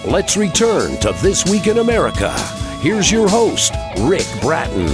Let's return to This Week in America. Here's your host, Rick Bratton.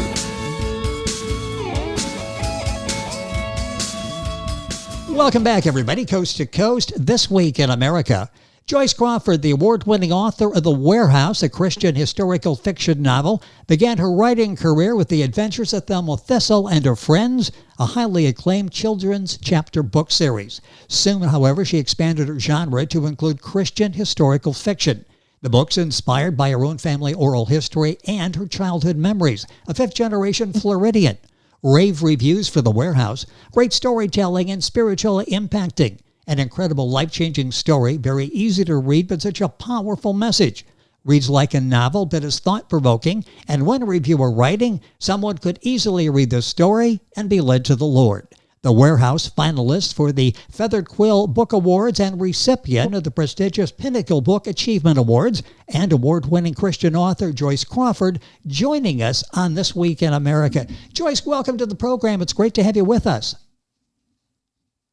Welcome back, everybody, coast to coast, This Week in America. Joyce Crawford, the award-winning author of The Warehouse, a Christian historical fiction novel, began her writing career with The Adventures of Thelma Thistle and Her Friends, a highly acclaimed children's chapter book series. Soon, however, she expanded her genre to include Christian historical fiction. The book's inspired by her own family oral history and her childhood memories, a fifth-generation Floridian. Rave reviews for The Warehouse, great storytelling and spiritual impacting. An incredible life-changing story, very easy to read, but such a powerful message. Reads like a novel, but is thought-provoking, and when a reviewer writing, someone could easily read the story and be led to the Lord. The Warehouse, finalist for the Feathered Quill Book Awards and recipient of the prestigious Pinnacle Book Achievement Awards, and award-winning Christian author Joyce Crawford, joining us on This Week in America. Joyce, welcome to the program. It's great to have you with us.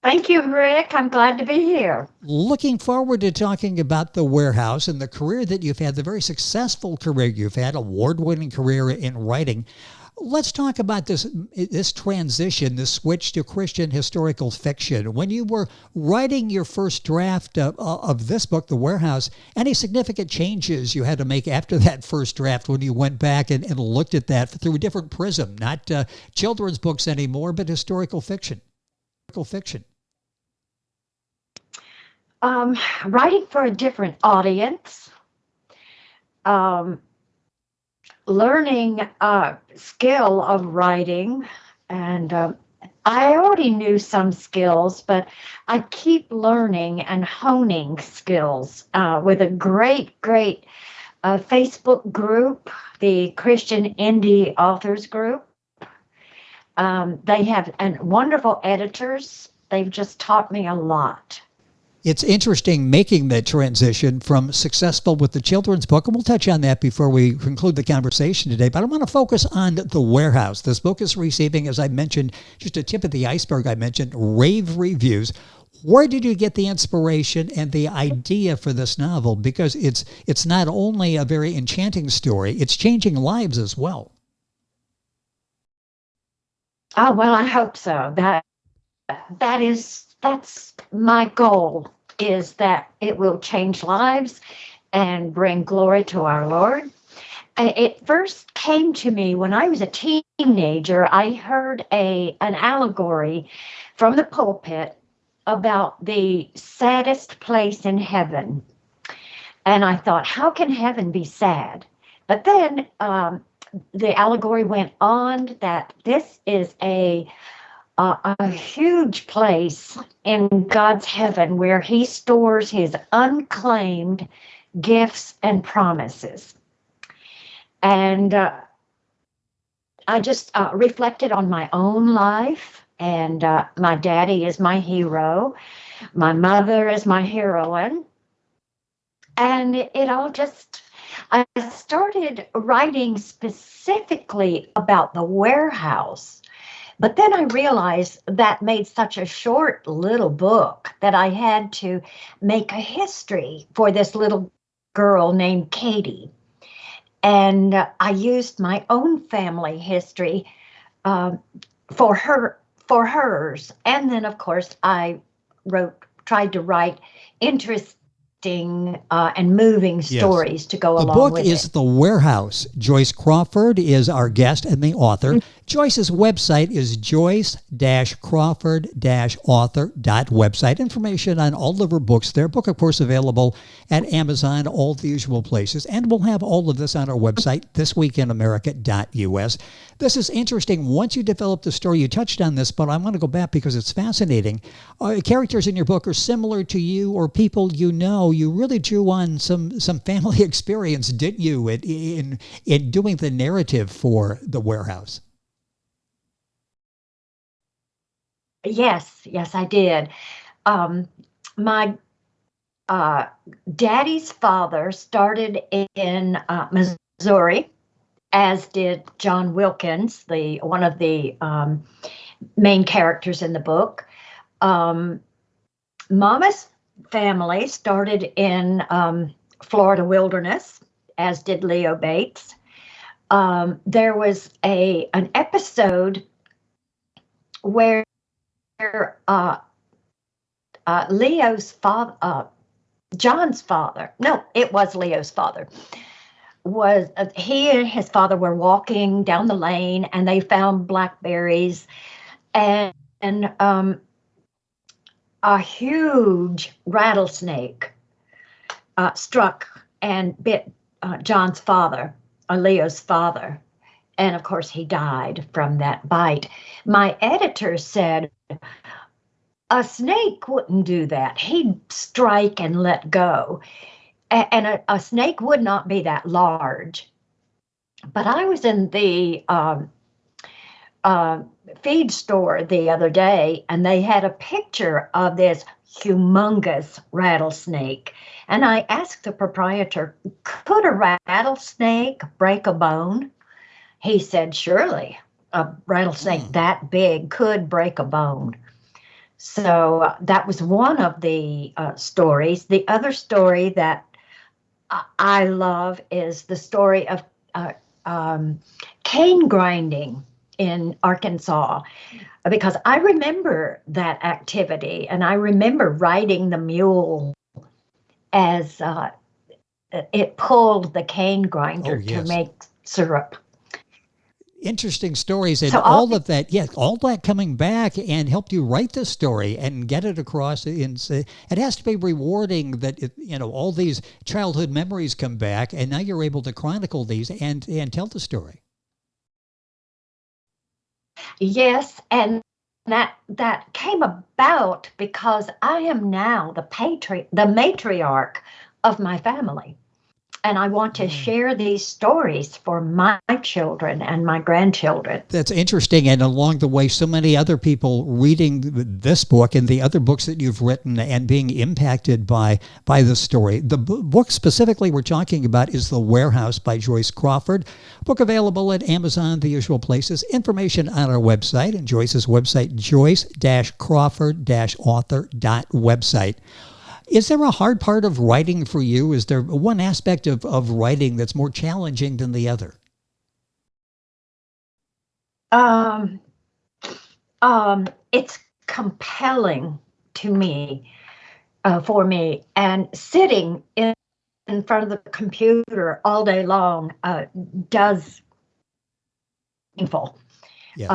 Thank you, Rick. I'm glad to be here. Looking forward to talking about The Warehouse and the career that you've had, the very successful career you've had, award-winning career in writing. Let's talk about this transition, this switch to Christian historical fiction. When you were writing your first draft of this book, The Warehouse, any significant changes you had to make after that first draft when you went back and looked at that through a different prism, not children's books anymore, but historical fiction? Writing for a different audience, learning skill of writing, and I already knew some skills, but I keep learning and honing skills with a great Facebook group, the Christian Indie Authors Group. They have wonderful editors. They've just taught me a lot. It's interesting making that transition from successful with the children's book, and we'll touch on that before we conclude the conversation today, but I want to focus on The Warehouse. This book is receiving, as I mentioned, just a tip of the iceberg, I mentioned, rave reviews. Where did you get the inspiration and the idea for this novel? Because it's not only a very enchanting story, it's changing lives as well. Oh, well, I hope so. That's my goal, is that it will change lives and bring glory to our Lord. It first came to me when I was a teenager. I heard an allegory from the pulpit about the saddest place in heaven. And I thought, how can heaven be sad? But then the allegory went on that this is a huge place in God's heaven where he stores his unclaimed gifts and promises. And I just reflected on my own life, and my daddy is my hero. My mother is my heroine. And it all just, I started writing specifically about the warehouse. But then I realized that made such a short little book that I had to make a history for this little girl named Katie. And I used my own family history for hers. And then, of course, I tried to write interesting and moving stories to go along with it. The book is The Warehouse. Joyce Crawford is our guest and the author. Joyce's website is joyce-crawford-author.website. Information on all of her books there. Book, of course, available at Amazon, all the usual places. And we'll have all of this on our website, thisweekinamerica.us. This is interesting. Once you develop the story, you touched on this, but I want to go back because it's fascinating. Characters in your book are similar to you or people you know. You really drew on some family experience, didn't you, in doing the narrative for The Warehouse? Yes, I did. My daddy's father started in Missouri, as did John Wilkins, one of the main characters in the book. Mama's family started in Florida wilderness, as did Leo Bates. There was an episode where Leo's father, John's father, no, it was Leo's father, was he and his father were walking down the lane and they found blackberries, and a huge rattlesnake struck and bit John's father, Leo's father. And of course, he died from that bite. My editor said, a snake wouldn't do that. He'd strike and let go. And a snake would not be that large. But I was in the feed store the other day, and they had a picture of this humongous rattlesnake. And I asked the proprietor, could a rattlesnake break a bone? He said, surely, a rattlesnake that big could break a bone. So that was one of the stories. The other story that I love is the story of cane grinding in Arkansas, because I remember that activity, and I remember riding the mule as it pulled the cane grinder to make syrup. Interesting stories, and so all of that, all that coming back and helped you write this story and get it across. It has to be rewarding that all these childhood memories come back, and now you're able to chronicle these and tell the story. Yes, and that came about because I am now the matriarch of my family. And I want to share these stories for my children and my grandchildren. That's interesting. And along the way, so many other people reading this book and the other books that you've written and being impacted by the story. The book specifically we're talking about is The Warehouse by Joyce Crawford. Book available at Amazon, the usual places. Information on our website, and Joyce's website, joyce-crawford-author.website. Is there a hard part of writing for you? Is there one aspect of writing that's more challenging than the other? It's compelling to me, for me, and sitting in front of the computer all day long does painful. Yes.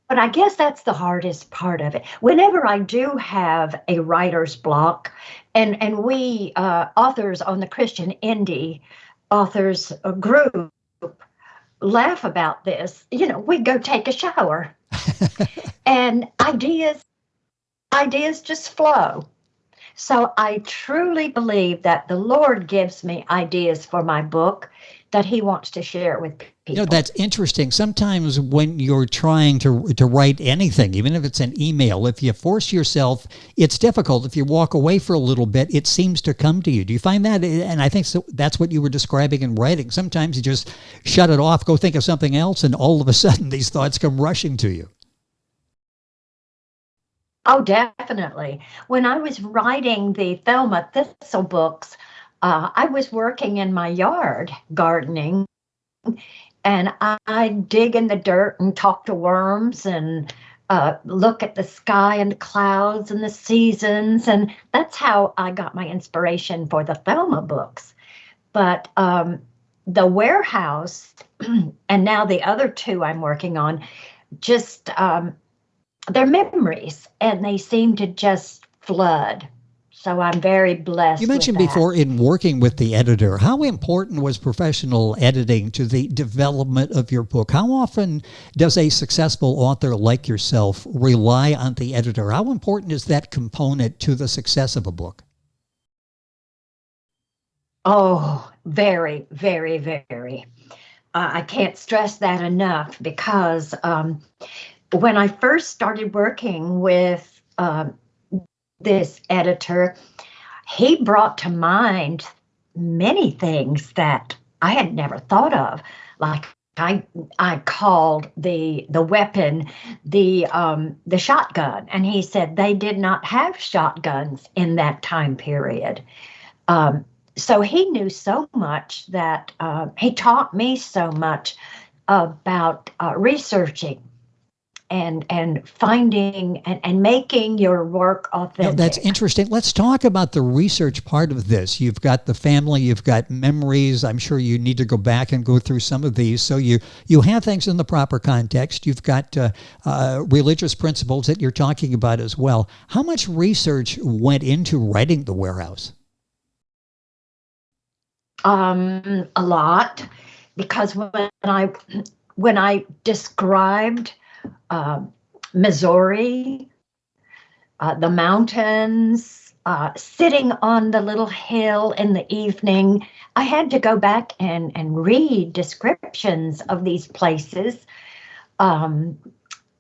But I guess that's the hardest part of it. Whenever I do have a writer's block, and we authors on the Christian Indie Authors group laugh about this, we go take a shower and ideas just flow. So I truly believe that the Lord gives me ideas for my book that he wants to share with people. That's interesting. Sometimes when you're trying to write anything, even if it's an email, if you force yourself, it's difficult. If you walk away for a little bit, it seems to come to you. Do you find that? And I think that's what you were describing in writing. Sometimes you just shut it off, go think of something else, and all of a sudden these thoughts come rushing to you. Oh, definitely. When I was writing the Thelma Thistle books, I was working in my yard gardening, and I dig in the dirt and talk to worms and look at the sky and the clouds and the seasons. And that's how I got my inspiration for the Thelma books. But The Warehouse and now the other two I'm working on, just they're memories, and they seem to just flood. So I'm very blessed. You mentioned with that. before in working with the editor, how important was professional editing to the development of your book? How often does a successful author like yourself rely on the editor? How important is that component to the success of a book? Oh, very, very, very. I can't stress that enough, because when I first started working with this editor, he brought to mind many things that I had never thought of, like I called the weapon the shotgun, and he said they did not have shotguns in that time period. Um, so he knew so much that he taught me so much about researching and finding and making your work authentic. That's interesting. Let's talk about the research part of this. You've got the family, you've got memories. I'm sure you need to go back and go through some of these. So you have things in the proper context. You've got religious principles that you're talking about as well. How much research went into writing The Warehouse? A lot, because when I described Missouri, the mountains, sitting on the little hill in the evening, I had to go back and read descriptions of these places, and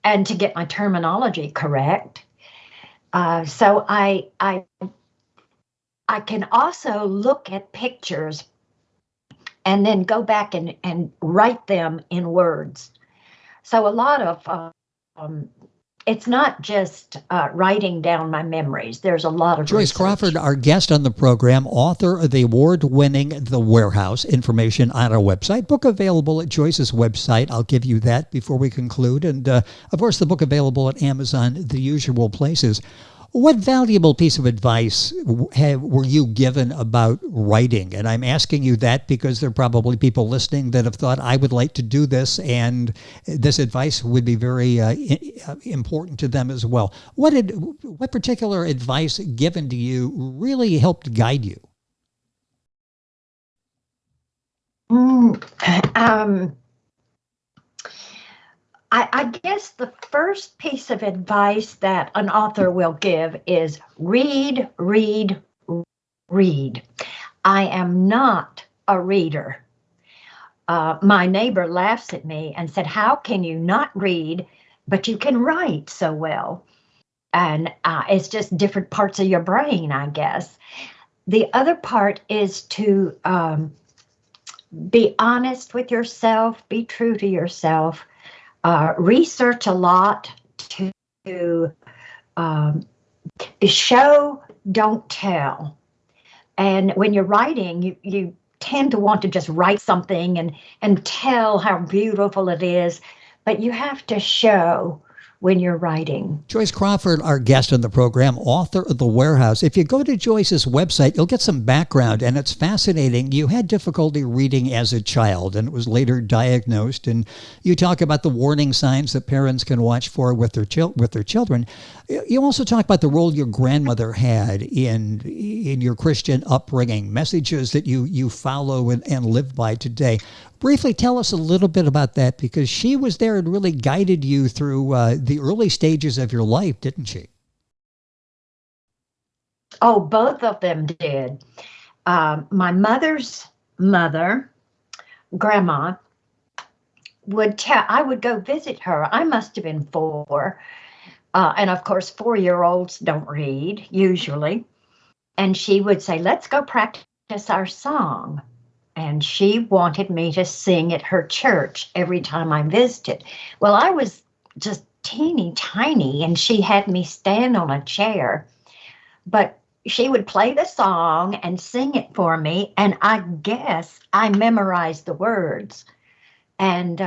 to get my terminology correct. So I can also look at pictures and then go back and write them in words. So a lot of it's not just writing down my memories. There's a lot of Joyce research. Crawford, our guest on the program, author of the award-winning The Warehouse. Information on our website. Book available at Joyce's website. I'll give you that before we conclude. And, of course, the book available at Amazon, the usual places. What valuable piece of advice were you given about writing? And I'm asking you that because there are probably people listening that have thought, I would like to do this, and this advice would be very important to them as well. What particular advice given to you really helped guide you? I guess the first piece of advice that an author will give is read, read, read. I am not a reader. My neighbor laughs at me and said, how can you not read, but you can write so well? And it's just different parts of your brain, I guess. The other part is to be honest with yourself, be true to yourself. Research a lot to show, don't tell. And when you're writing, you tend to want to just write something and tell how beautiful it is, but you have to show when you're writing. Joyce Crawford, our guest on the program, author of The Warehouse. If you go to Joyce's website, you'll get some background, and it's fascinating. You had difficulty reading as a child, and it was later diagnosed. And you talk about the warning signs that parents can watch for with their children. You also talk about the role your grandmother had in your Christian upbringing, messages that you follow and live by today. Briefly tell us a little bit about that, because she was there and really guided you through the early stages of your life, didn't she? Oh, both of them did. My mother's mother, Grandma, I would go visit her. I must have been 4. And of course, 4-year-olds don't read usually. And she would say, let's go practice our song. And she wanted me to sing at her church every time I visited. Well, I was just teeny tiny, and she had me stand on a chair. But she would play the song and sing it for me, and I guess I memorized the words. And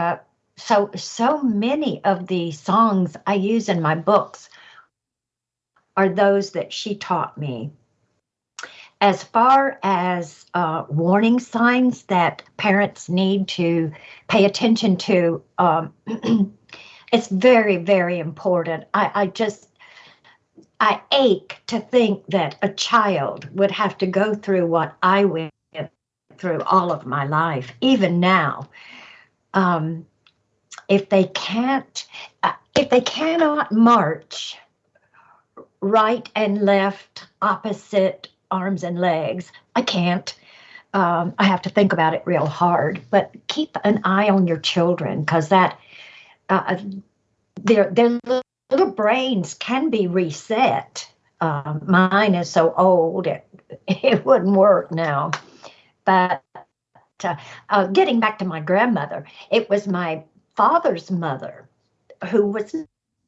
so many of the songs I use in my books are those that she taught me. As far as warning signs that parents need to pay attention to, it's very, very important. I ache to think that a child would have to go through what I went through all of my life, even now. If they cannot march right and left, opposite arms and legs, I can't. I have to think about it real hard. But keep an eye on your children, because that their little brains can be reset. Mine is so old it wouldn't work now. But getting back to my grandmother, it was my father's mother who was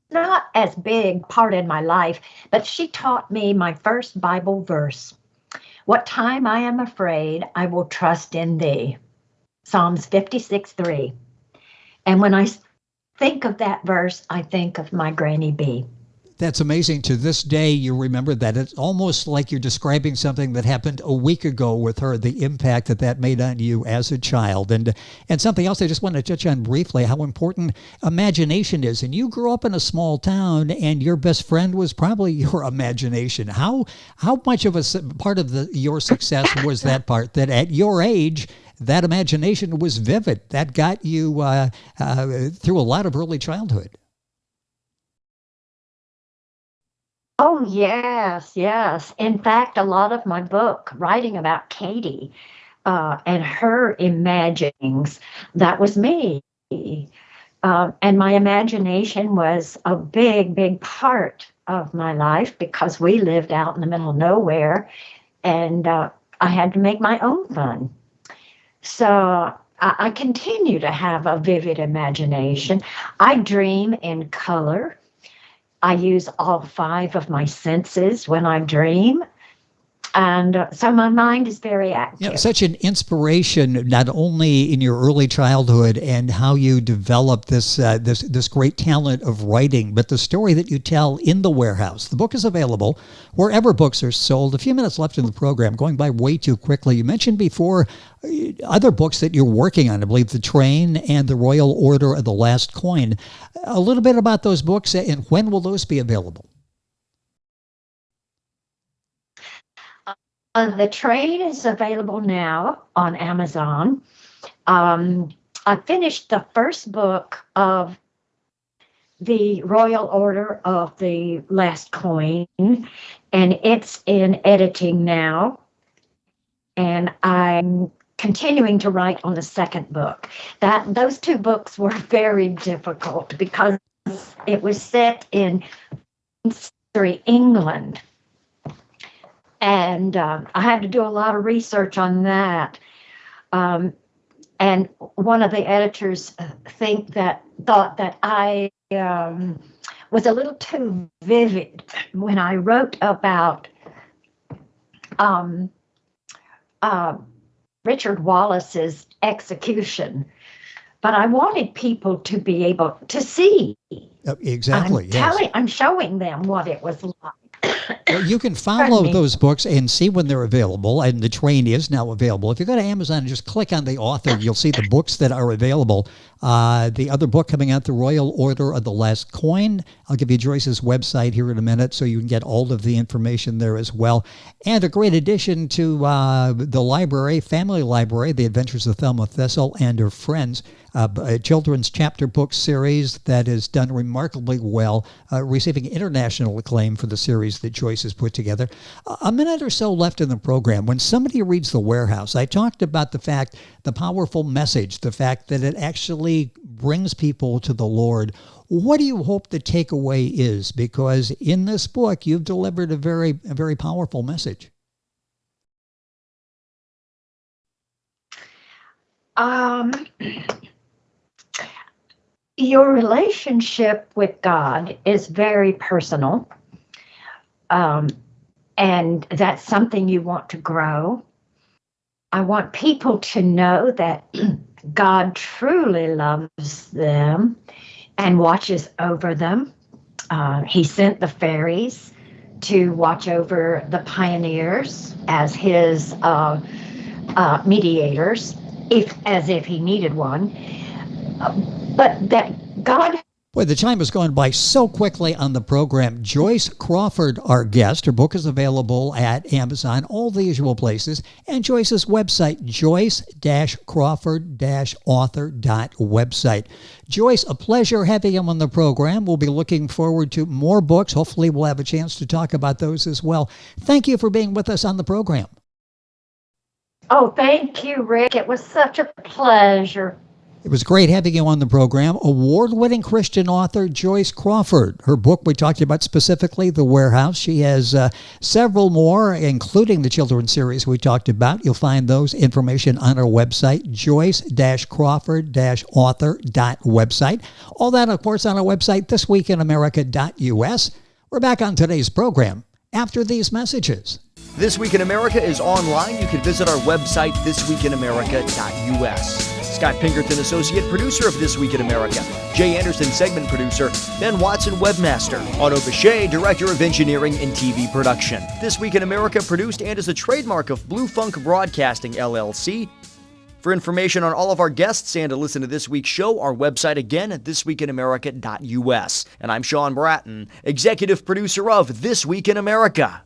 not as big part in my life, but she taught me my first Bible verse. What time I am afraid, I will trust in thee. Psalms 56:3. And when I think of that verse, I think of my Granny B. That's amazing. To this day, you remember that. It's almost like you're describing something that happened a week ago with her, the impact that made on you as a child. And something else I just want to touch on briefly, how important imagination is. And you grew up in a small town, and your best friend was probably your imagination. How much of a part of your success was that part, that at your age, that imagination was vivid? That got you through a lot of early childhood. Oh, yes, yes. In fact, a lot of my book, writing about Katie and her imaginings, that was me. And my imagination was a big, big part of my life because we lived out in the middle of nowhere, and I had to make my own fun. So I continue to have a vivid imagination. I dream in color. I use all 5 of my senses when I dream. And so my mind is very active. You know, such an inspiration, not only in your early childhood and how you developed this great talent of writing, but the story that you tell in The Warehouse. The book is available wherever books are sold. A few minutes left in the program, going by way too quickly. You mentioned before other books that you're working on, I believe The Train and The Royal Order of the Last Coin. A little bit about those books, and when will those be available? The Train is available now on Amazon. I finished the first book of The Royal Order of the Last Coin, and it's in editing now. And I'm continuing to write on the second book. Those 2 books were very difficult because it was set in England. And I had to do a lot of research on that. And one of the editors thought that I was a little too vivid when I wrote about Richard Wallace's execution. But I wanted people to be able to see. Exactly. I'm showing them what it was like. Well, you can follow those books and see when they're available, and The Train is now available. If you go to Amazon and just click on the author, you'll see the books that are available. The other book coming out, The Royal Order of the Last Coin. I'll give you Joyce's website here in a minute so you can get all of the information there as well. And a great addition to the library, family library, The Adventures of Thelma Thessell and Her Friends, a children's chapter book series that is done remarkably well, receiving international acclaim for the series that Joyce has put together. A minute or so left in the program. When somebody reads The Warehouse, I talked about the powerful message, the fact that it actually brings people to the Lord. What do you hope the takeaway is? Because in this book, you've delivered a very powerful message. Your relationship with God is very personal, and that's something you want to grow. I want people to know that God truly loves them and watches over them. He sent the fairies to watch over the pioneers as his mediators, as if he needed one. But that God... Boy, the time has gone by so quickly on the program. Joyce Crawford, our guest. Her book is available at Amazon, all the usual places, and Joyce's website, joyce-crawford-author.website. Joyce, a pleasure having you on the program. We'll be looking forward to more books. Hopefully we'll have a chance to talk about those as well. Thank you for being with us on the program. Oh, thank you, Rick. It was such a pleasure. It was great having you on the program. Award-winning Christian author Joyce Crawford. Her book we talked about specifically, The Warehouse. She has several more, including the children's series we talked about. You'll find those information on our website, joyce-crawford-author.website. All that, of course, on our website, thisweekinamerica.us. We're back on today's program after these messages. This Week in America is online. You can visit our website, thisweekinamerica.us. Scott Pinkerton, Associate Producer of This Week in America. Jay Anderson, Segment Producer. Ben Watson, Webmaster. Otto Bechet, Director of Engineering and TV Production. This Week in America produced and is a trademark of Blue Funk Broadcasting, LLC. For information on all of our guests and to listen to this week's show, our website again at thisweekinamerica.us. And I'm Sean Bratton, Executive Producer of This Week in America.